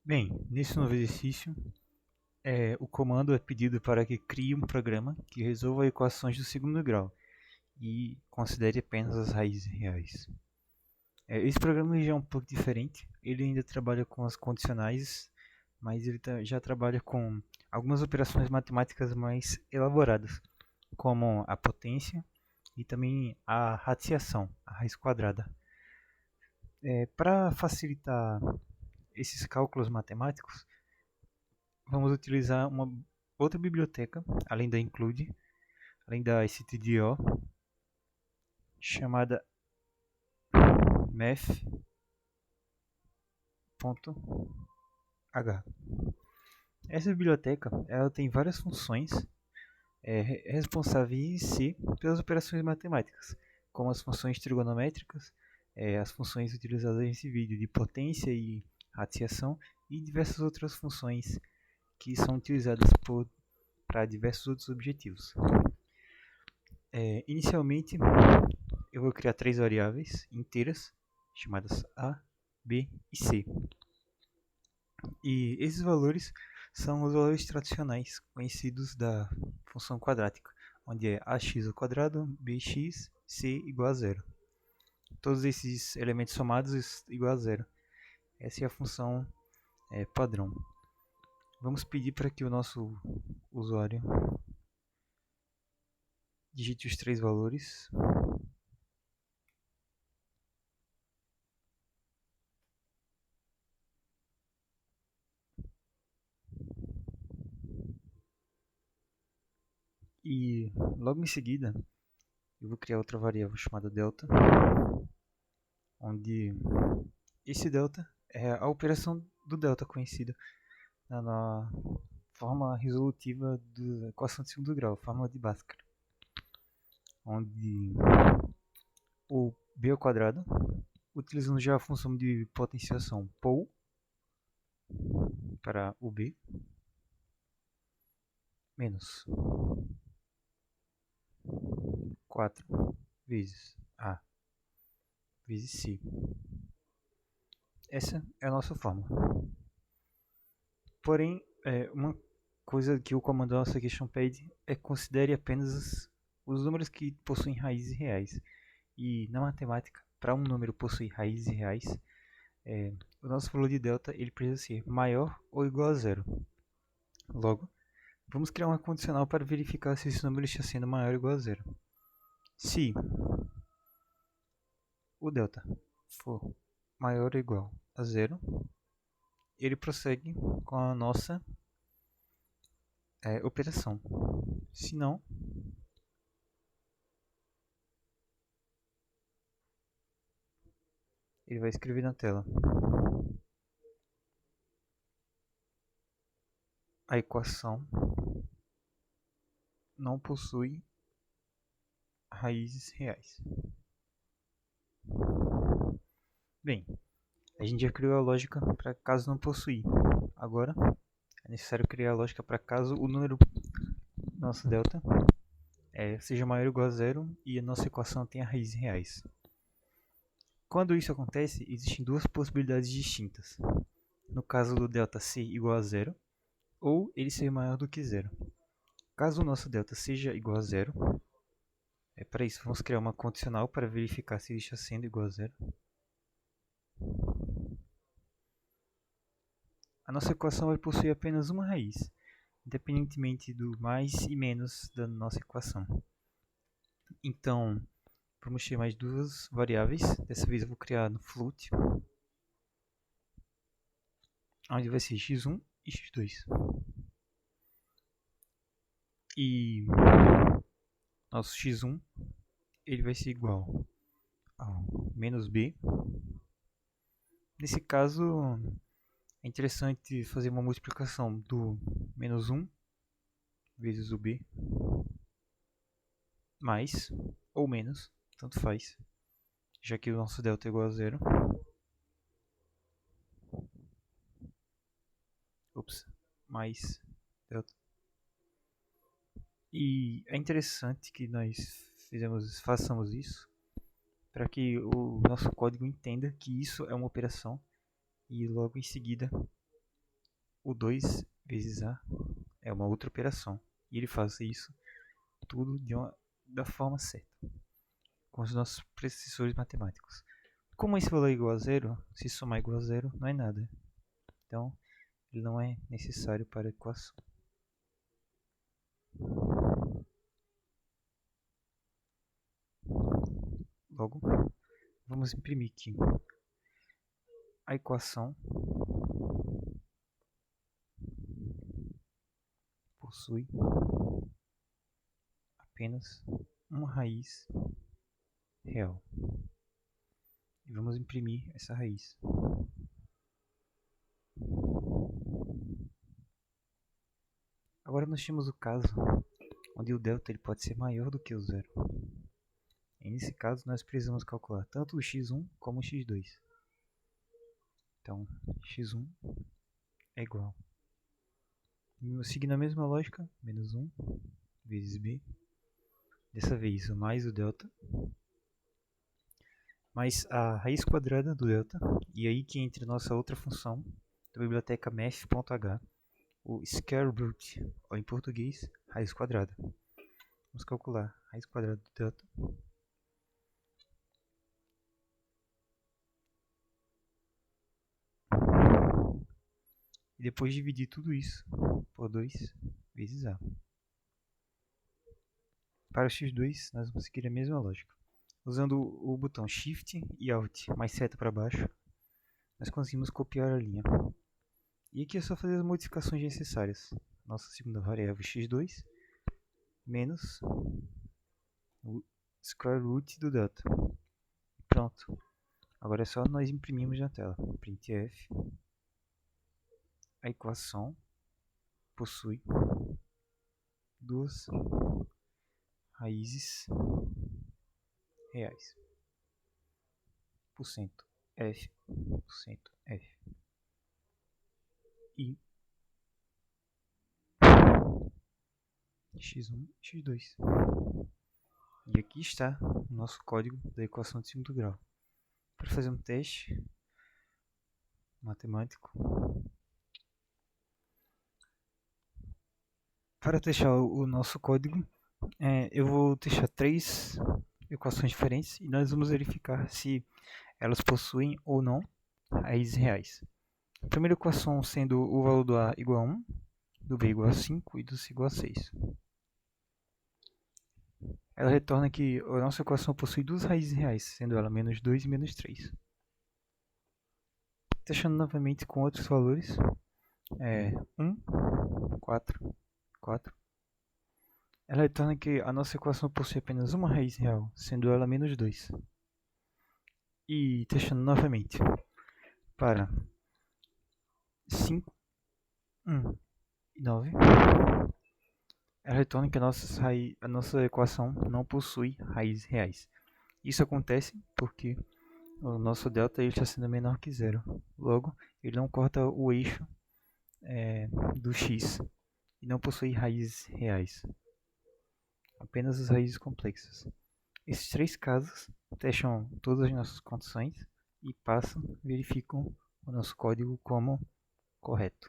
Bem, nesse novo exercício, o comando é pedido para que crie um programa que resolva equações do segundo grau e considere apenas as raízes reais. Esse programa já é um pouco diferente, ele ainda trabalha com as condicionais, mas ele já trabalha com algumas operações matemáticas mais elaboradas, como a potência e também a radiciação, a raiz quadrada. Para facilitar esses cálculos matemáticos, vamos utilizar uma outra biblioteca, além da Include, além da stdio, chamada math.h. Essa biblioteca ela tem várias funções responsáveis em si pelas operações matemáticas, como as funções trigonométricas, as funções utilizadas nesse vídeo de potência e radiciação e diversas outras funções que são utilizadas para diversos outros objetivos. Inicialmente, eu vou criar três variáveis inteiras, chamadas A, B e C. E esses valores são os valores tradicionais conhecidos da função quadrática, onde é ax ao quadrado, bx, c igual a zero. Todos esses elementos somados igual a zero. Essa é a função padrão. Vamos pedir para que o nosso usuário digite os três valores. E logo em seguida, eu vou criar outra variável chamada delta, onde esse delta é a operação do delta conhecida na forma resolutiva da equação de segundo grau, fórmula de Bhaskara, onde o b ao quadrado, utilizando já a função de potenciação pou para o b, menos 4 vezes a vezes c. Essa é a nossa fórmula. Porém, uma coisa que o comando da nossa question pede é que considere apenas os números que possuem raízes reais. E na matemática, para um número possuir raízes reais, o nosso valor de delta ele precisa ser maior ou igual a zero. Logo, vamos criar uma condicional para verificar se esse número está sendo maior ou igual a zero. Se o delta for maior ou igual a zero, ele prossegue com a nossa operação. Se não, ele vai escrever na tela: a equação não possui raízes reais. Bem, a gente já criou a lógica para caso não possuir. Agora é necessário criar a lógica para caso o número nosso delta seja maior ou igual a zero e a nossa equação tenha raízes reais. Quando isso acontece, existem duas possibilidades distintas. No caso do delta ser igual a zero, ou ele ser maior do que zero. Caso o nosso delta seja igual a zero, para isso vamos criar uma condicional para verificar se ele está sendo igual a zero. A nossa equação vai possuir apenas uma raiz, independentemente do mais e menos da nossa equação. Então, vamos ter mais duas variáveis. Dessa vez eu vou criar no float, onde vai ser x1 e x2. E nosso x1 ele vai ser igual ao menos b. Nesse caso, é interessante fazer uma multiplicação do menos 1 vezes o b, mais ou menos, tanto faz, já que o nosso delta é igual a zero. Mais delta. E é interessante que nós façamos isso para que o nosso código entenda que isso é uma operação e logo em seguida o 2 vezes A é uma outra operação. E ele faz isso tudo da forma certa, com os nossos precisores matemáticos. Como esse valor é igual a zero, se somar igual a zero, não é nada. Então, ele não é necessário para a equação. Logo, vamos imprimir aqui a equação possui apenas uma raiz real. E vamos imprimir essa raiz. Agora nós temos o caso onde o delta ele pode ser maior do que o zero. E nesse caso nós precisamos calcular tanto o x1 como o x2. Então x1 é igual, seguindo a mesma lógica, menos 1 vezes b, dessa vez mais o delta, mais a raiz quadrada do delta, e aí que entra a nossa outra função da biblioteca math.h, o square root, ou em português, raiz quadrada. Vamos calcular a raiz quadrada do delta. E depois dividir tudo isso por 2 vezes a. Para o x2, nós vamos seguir a mesma lógica. Usando o botão Shift e Alt mais seta para baixo, nós conseguimos copiar a linha. E aqui é só fazer as modificações necessárias. Nossa segunda variável x2 menos o square root do delta. Pronto. Agora é só nós imprimirmos na tela. Printf. A equação possui duas raízes reais. %f, %f. E x1, x2. E aqui está o nosso código da equação de segundo grau. Para fazer um teste matemático, para testar o nosso código, eu vou testar 3 equações diferentes e nós vamos verificar se elas possuem ou não raízes reais. A primeira equação sendo o valor do A igual a 1, do B igual a 5 e do C igual a 6. Ela retorna que a nossa equação possui duas raízes reais, sendo ela menos 2 e menos 3. Testando novamente com outros valores, 1, 4, 4. Ela retorna que a nossa equação possui apenas uma raiz real, sendo ela menos 2. E testando novamente para 5, 1 e 9. Ela retorna que a nossa equação não possui raízes reais. Isso acontece porque o nosso delta está sendo menor que zero. Logo, ele não corta o eixo do x e não possui raízes reais, apenas as raízes complexas. Esses 3 casos testam todas as nossas condições e verificam o nosso código como correto.